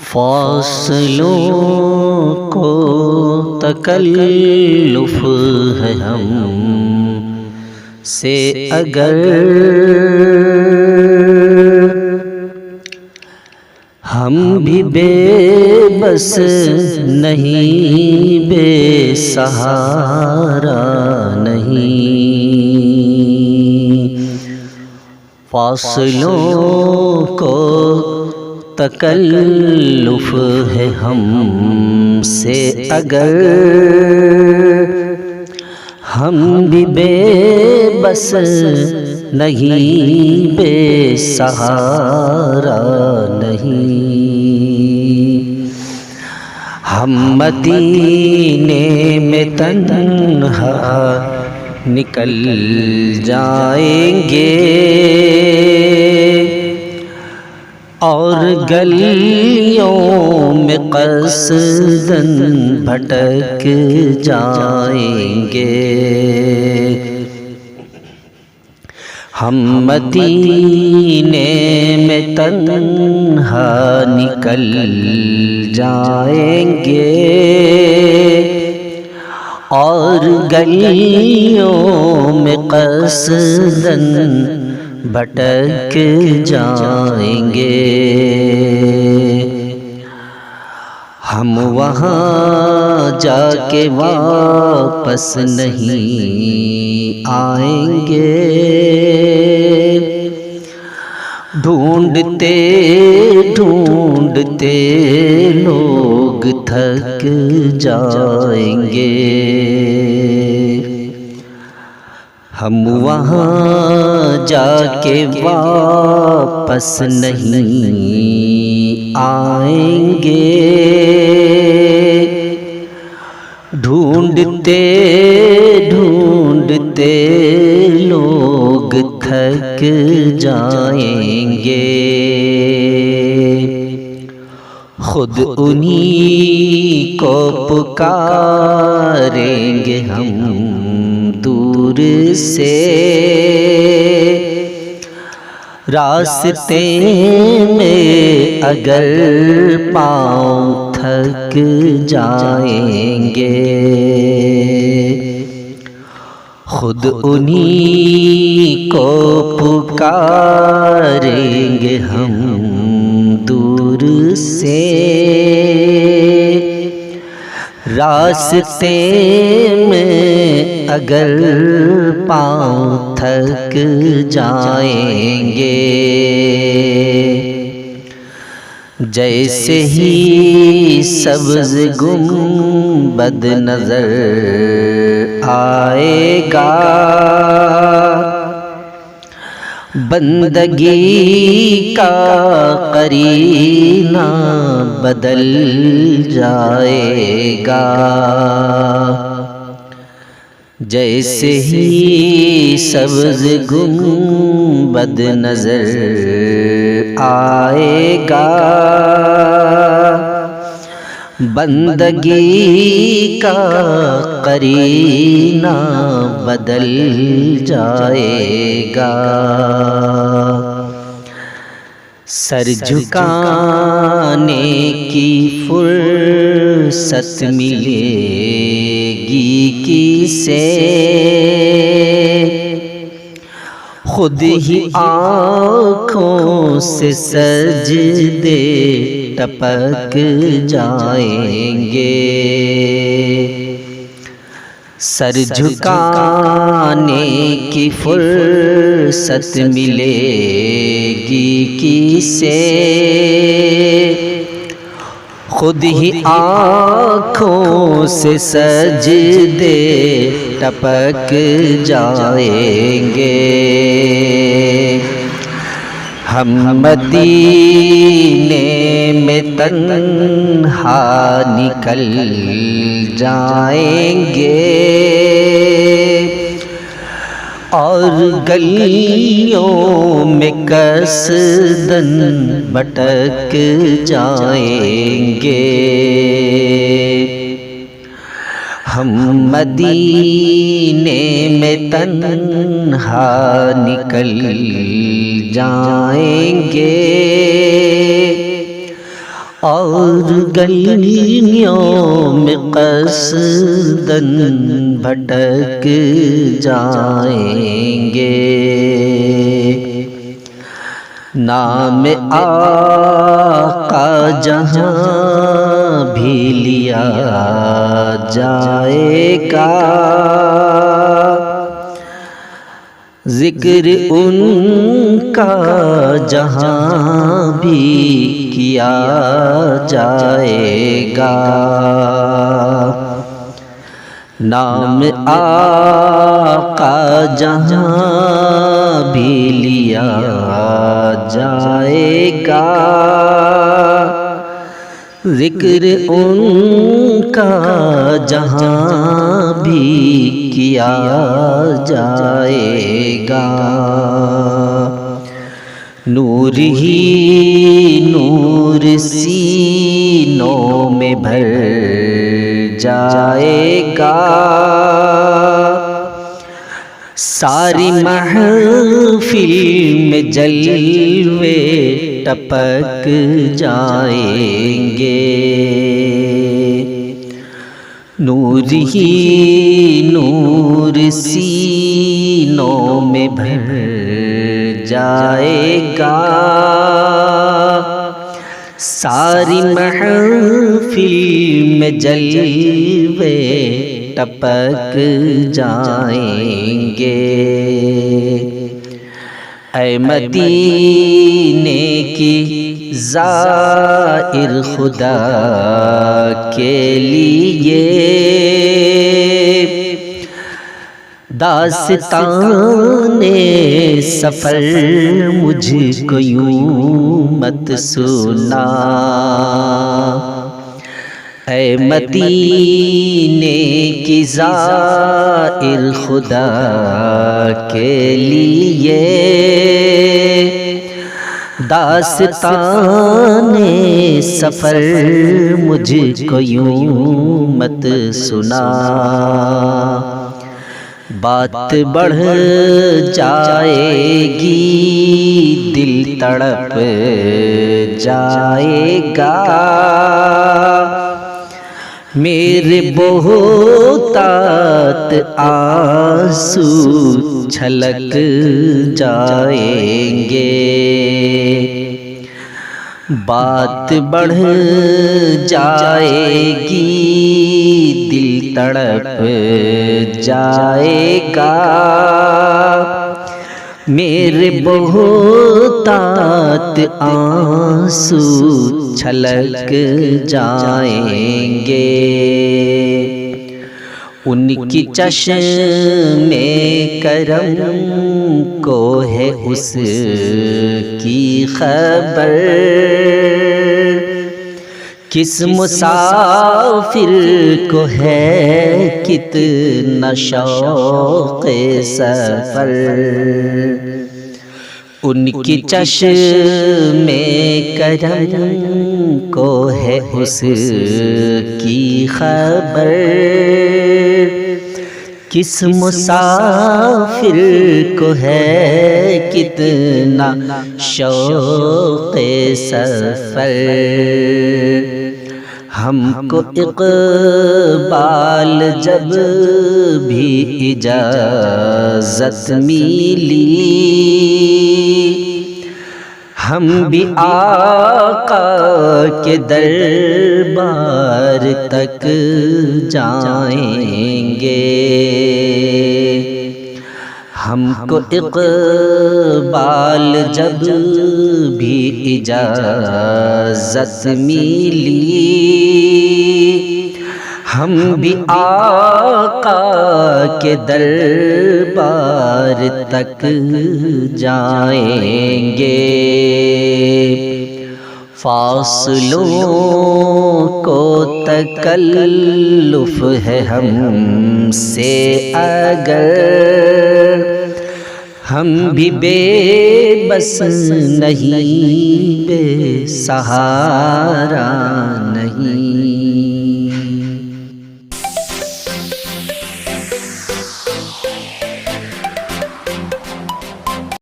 فاصلوں کو تکلف ہے ہم سے اگر ہم بھی بے بس نہیں، بے سہارا نہیں۔ فاصلوں کو تکلف ہے ہم سے اگر ہم بھی بے بس نہیں، بے سہارا نہیں۔ ہم مدینے میں تنہا نکل جائیں گے اور گلیوں میں قصداً بھٹک جائیں گے۔ ہم مدینے میں تنہا نکل جائیں گے اور گلیوں میں قصداً بھٹک جائیں گے۔ ہم وہاں جا کے واپس نہیں آئیں گے، ڈھونڈتے ڈھونڈتے لوگ تھک جائیں گے۔ ہم وہاں جا کے واپس نہیں آئیں گے، ڈھونڈتے ڈھونڈتے لوگ تھک جائیں گے۔ خود انہی کو پکاریں گے ہم دور سے، راستے میں اگر پاؤں تھک جائیں گے۔ خود انہی کو پکاریں گے ہم دور سے، راستے میں اگر پاؤں تھک جائیں گے۔ جیسے ہی سبز گنبد نظر آئے گا، بندگی کا قرینہ بدل جائے گا۔ جیسے ہی سبز گنبد نظر آئے گا، بندگی کا قرینہ بدل جائے گا۔ سر جھکانے کی فرصت ملے گی کسے، خود ہی آنکھوں سے سجدے ٹپک جائیں گے۔ سر جھکانے کی فرصت ملے گی کسے، خود ہی آنکھوں سے سجدے ٹپک جائیں گے۔ ہم مدینے میں تنہا نکل جائیں گے اور گلیوں میں قصداً بھٹک جائیں گے۔ ہم مدینے میں تنہا نکل جائیں گے اور گلیوں میں قصداً بھٹک جائیں گے، نام آقا جہاں بھی لیا جائے گا، ذکر ان کا جہاں بھی کیا جائے گا، نام آقا جہاں بھی لیا جائے گا، ذکر ان کا جہاں بھی کیا جائے گا، نور ہی نور سینوں میں بھر جائے گا، ساری محفل میں جلوے ٹپک جائیں گے، نور ہی نور سینوں میں بھر جائے گا، ساری محفل میں جلوے ٹپک جائیں گے، اے مدینے کی زائر خدا کے لیے، داستان سفر مجھ کو یوں مت سنا، اے مدینے کی زائر خدا کے لیے، داستان سفر مجھ کو یوں مت سنا، بات بڑھ جائے گی دل تڑپ جائے گا، میرے بہتات آنسو چھلک جائیں گے، بات بڑھ جائے گی دل تڑپ جائے گا، میرے بہتات آنسو چھلک جائیں گے، ان کی چشم کرم کو ہے اس کی خبر، کس مسافر کو ہے کتنا شوق سفر، ان کی چشم کرم کو ہے اس کی خبر، کس مسافر کو ہے کتنا شوق سفر، ہم کو اقبال جب بھی اجازت ملی، ہم بھی آقا کے دربار تک جائیں گے، ہم کو اقبال جب بھی اجازت ملی، ہم بھی آقا کے دربار تک جائیں گے، فاصلوں کو تکلف ہے ہم سے اگر، ہم بھی بے بس نہیں، بے سہارا نہیں،